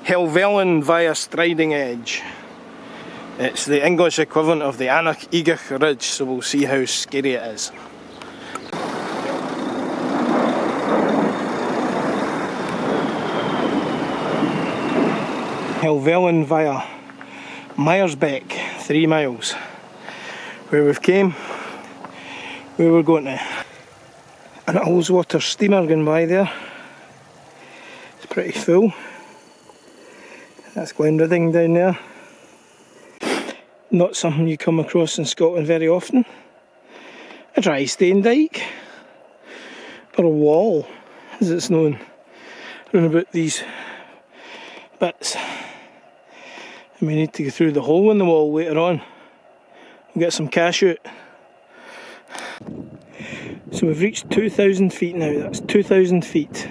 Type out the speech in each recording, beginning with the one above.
Helvellyn via Striding Edge. It's the English equivalent of the Igach Ridge, so we'll see how scary it is. Helvellyn via Myersbeck, 3 miles. Where we've came, where we're going to. An Ullswater steamer going by there. It's pretty full. That's Glenridding down there. Not something you come across in Scotland very often. A dry stone dyke, or a wall as it's known, round about these bits. And we need to go through the hole in the wall later on and get some cash out. So we've reached 2,000 feet now. That's 2,000 feet.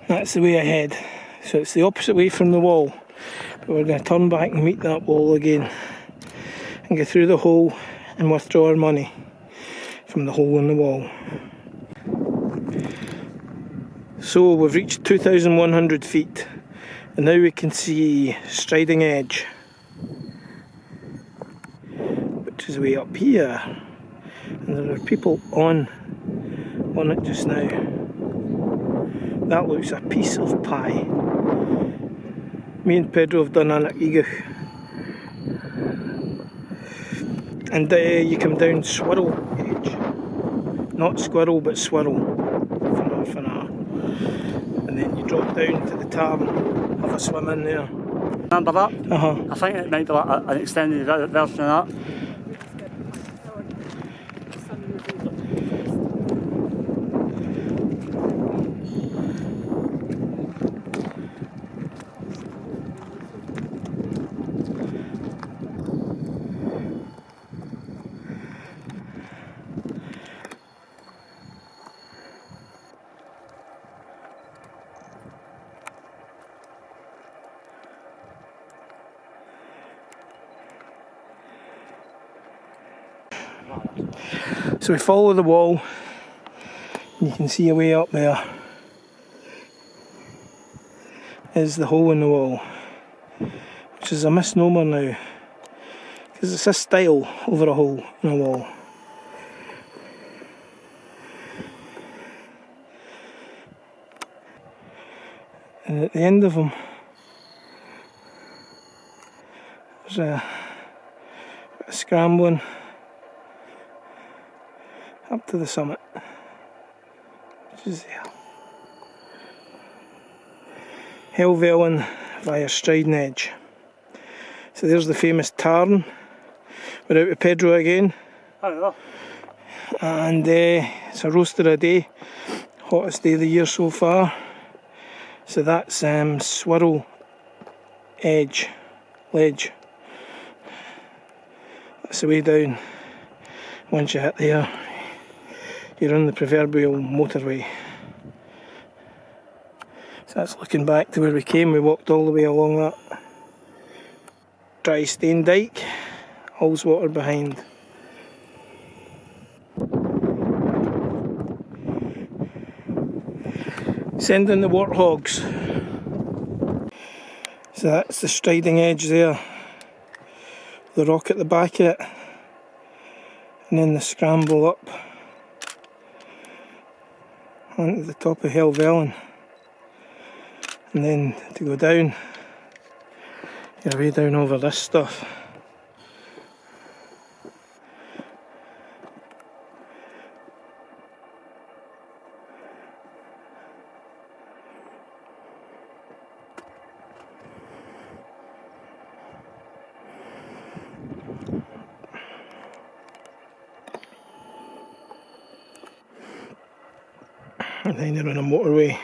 That's the way ahead. So it's the opposite way from the wall. But we're going to turn back and meet that wall again. And go through the hole and withdraw our money from the hole in the wall. So we've reached 2,100 feet. And now we can see Striding Edge, which is way up here. And there are people on it just now. That looks a piece of pie. Me and Pedro have done Igach. And you come down Swirrell Edge. Not Squirrel, but Swirrell. For half an hour. And then you drop down to the tarn, have a swim in there. Remember that? I think it might be like an extended version of that. So we follow the wall, and you can see a way up there is the hole in the wall, which is a misnomer now, because it's a stile over a hole in a wall. And at the end of them, there's a scrambling up to the summit, which is there. Helvellyn via Striding Edge. So there's the famous tarn. We're out with Pedro again. Hello. And it's a roaster a day. Hottest day of the year so far. So that's Swirrell Edge ledge. That's the way down. Once you hit there, you're on the proverbial motorway. So that's looking back to where we came. We walked all the way along that dry stone dyke, Ullswater behind. Sending the warthogs. So that's the Striding Edge there. The rock at the back of it. And then the scramble up onto the top of Helvellyn, and then to go down, you're way down over this stuff. And then you're on a motorway.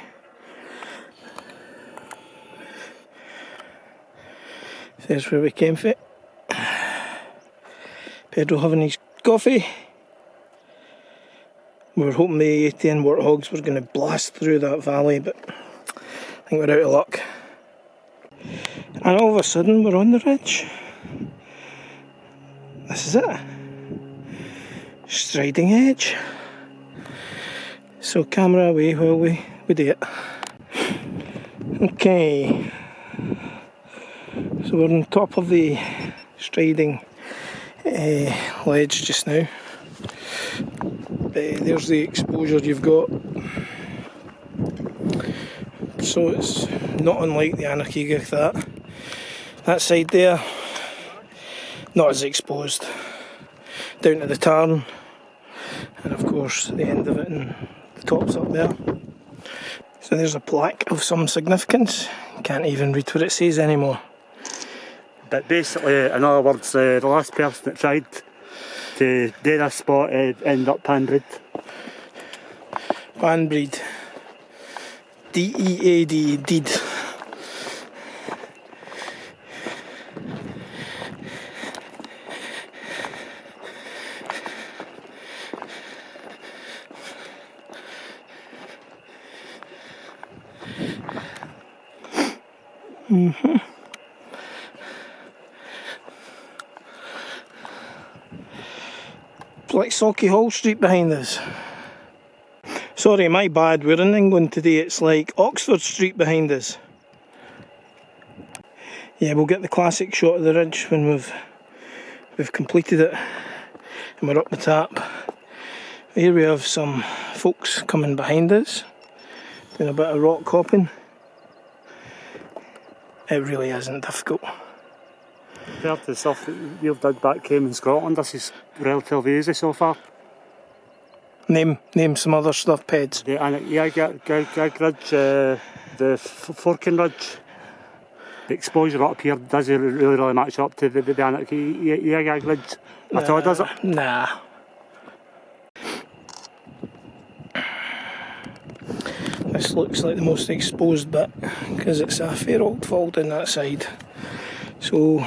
So there's where we came from. Pedro having his coffee. We were hoping the 10 warthogs were going to blast through that valley, but I think we're out of luck. And all of a sudden we're on the ridge. This is it. Striding Edge. So camera away while we do it. Okay, so we're on top of the striding ledge just now. There's the exposure you've got. So it's not unlike the Anarchy gig, that side there, not as exposed. Down to the tarn, and of course the end of it and the top's up there. So there's a plaque of some significance. Can't even read what it says anymore. But basically, in other words, the last person that tried to do this spot ended up Panbreed. Panbreed. D-E-A-D, deed. It's like Sauchiehall Street behind us. Sorry, my bad, we're in England today, it's like Oxford Street behind us. Yeah, we'll get the classic shot of the ridge when we've completed it and we're up the tap. Here we have some folks coming behind us, doing a bit of rock hopping. It really isn't difficult. Compared to the stuff that you've done back home in Scotland, this is relatively easy so far. Name some other stuff, Peds. The Gag Ridge, the Forking Ridge. The exposure up here doesn't really match up to the Gag Ridge at all, does it? Nah. This looks like the most exposed bit because it's a fair old fall down that side. So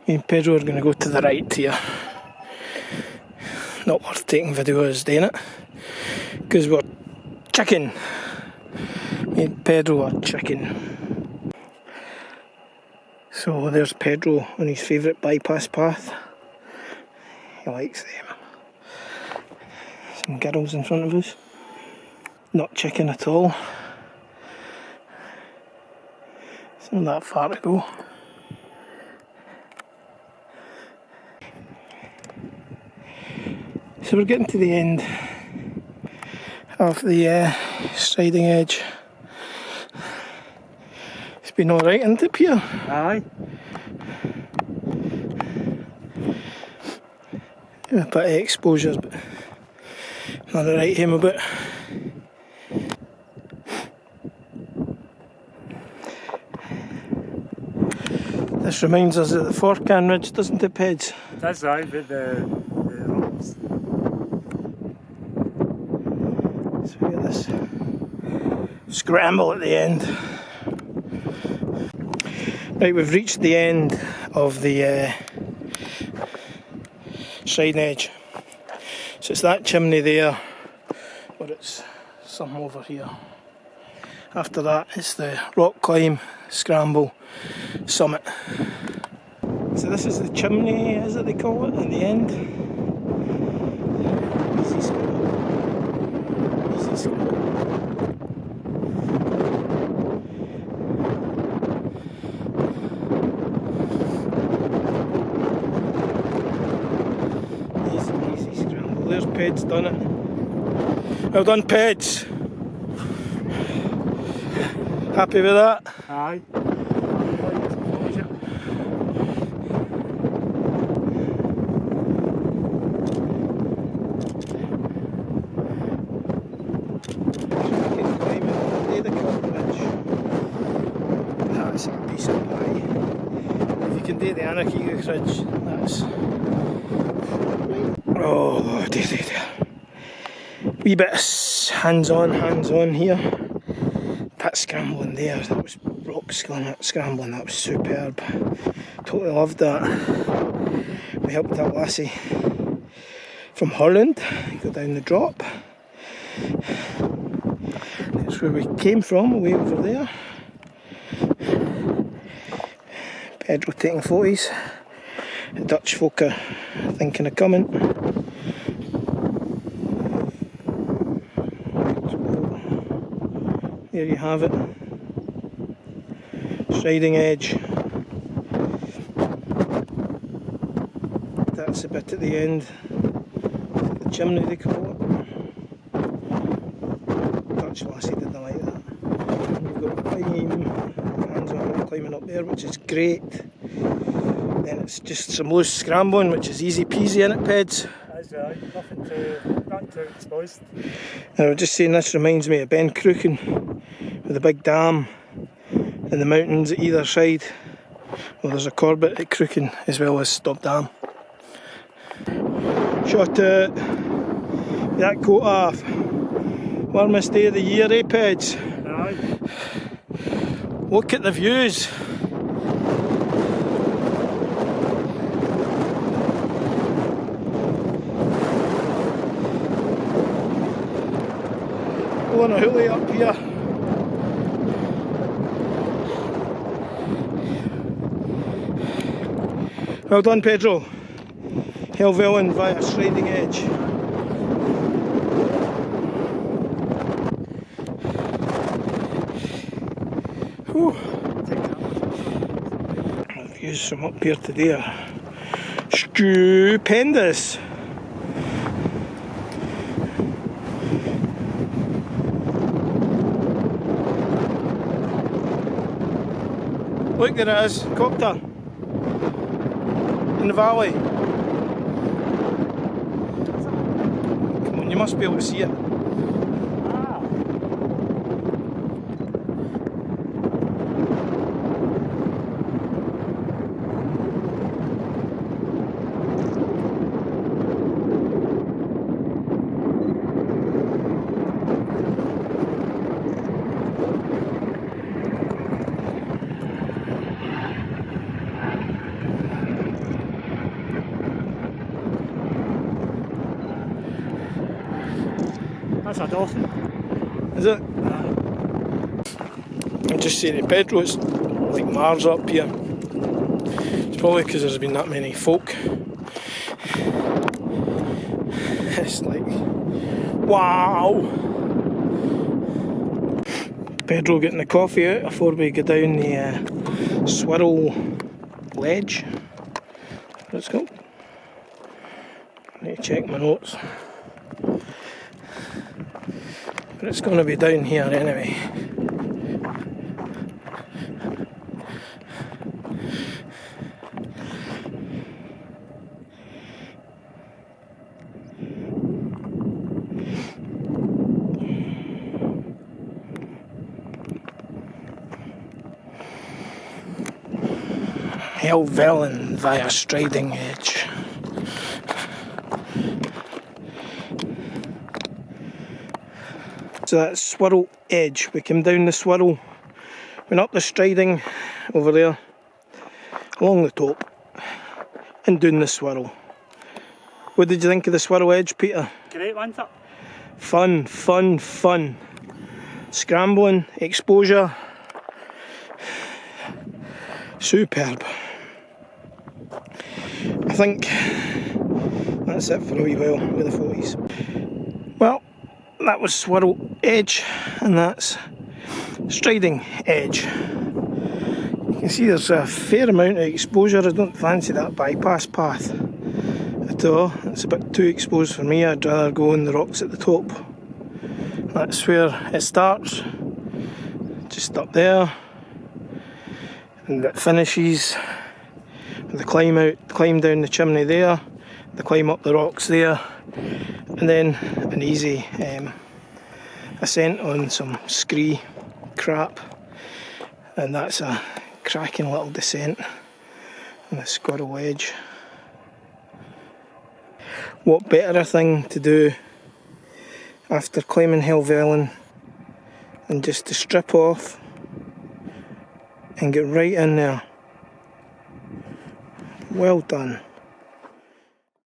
me and Pedro are going to go to the right here. Not worth taking videos doing it because we're chicken. Me and Pedro are chicken. So there's Pedro on his favourite bypass path. He likes them. Some girls in front of us. Not chicken at all. It's not that far to go. So we're getting to the end of the striding edge. It's been alright, isn't it, Peter? Aye. A bit of exposure, but not the right him a bit. This reminds us of the Forcan Ridge, doesn't it, Peds? It does, aye, with the rocks. So we get this scramble at the end. Right, we've reached the end of the striding edge. So it's that chimney there, but it's some over here. After that it's the rock climb, scramble, summit. So this is the chimney, is it they call it, at the end. Easy scramble. Easy scramble. Easy scramble. There's Peds done it. Well done, Peds. Happy with that? Aye. That's a decent pie. If you can do the Anarchy Ridge, that's... Oh dear. Wee bit of hands-on here. That scrambling there, that was rock scrambling, that was superb. Totally loved that. We helped that lassie from Holland go down the drop. That's where we came from, way over there. Pedro taking photos. The Dutch folk are thinking of coming. There you have it. Striding edge. That's the bit at the end, the chimney they call it. Dutch lassie didn't like that. We've got hands on climbing up there, which is great. Then it's just some loose scrambling, which is easy peasy in it, Peds. That's right, nothing too exposed. And I was just saying, this reminds me of Ben Crooken with a big dam in the mountains at either side. Well, there's a Corbett at Crooken as well as Stop Dam. Shot that coat off. Warmest day of the year, eh, Peds? Aye. Look at the views. Pulling a hoolie up here. Well done, Pedro. Helvellyn via Striding Edge. Whew. The views from up here today are stupendous. Look, there it is, copter in the valley. Come on, you must be able to see it. That's a dolphin. Is it? I'm just saying to Pedro, it's like Mars up here. It's probably because there's been that many folk. It's like, wow! Pedro getting the coffee out before we go down the Swirrell Edge. Let's go. I need to check my notes. But it's going to be down here anyway. Helvellyn via Striding Edge. So that's Swirrell Edge. We came down the Swirrell, went up the Striding over there, along the top, and down the Swirrell. What did you think of the Swirrell Edge, Peter? Great, wasn't it? Fun, fun, fun. Scrambling, exposure. Superb. I think that's it for a wee while with the 40s. Well, that was Swirrell Edge, and that's Striding Edge. You can see there's a fair amount of exposure. I don't fancy that bypass path at all. It's a bit too exposed for me. I'd rather go on the rocks at the top. That's where it starts, just up there, and it finishes with the climb down the chimney there, the climb up the rocks there, and then an easy ascent on some scree crap, and that's a cracking little descent on the Swirrell Edge. What better thing to do after climbing Helvellyn than just to strip off and get right in there. Well done.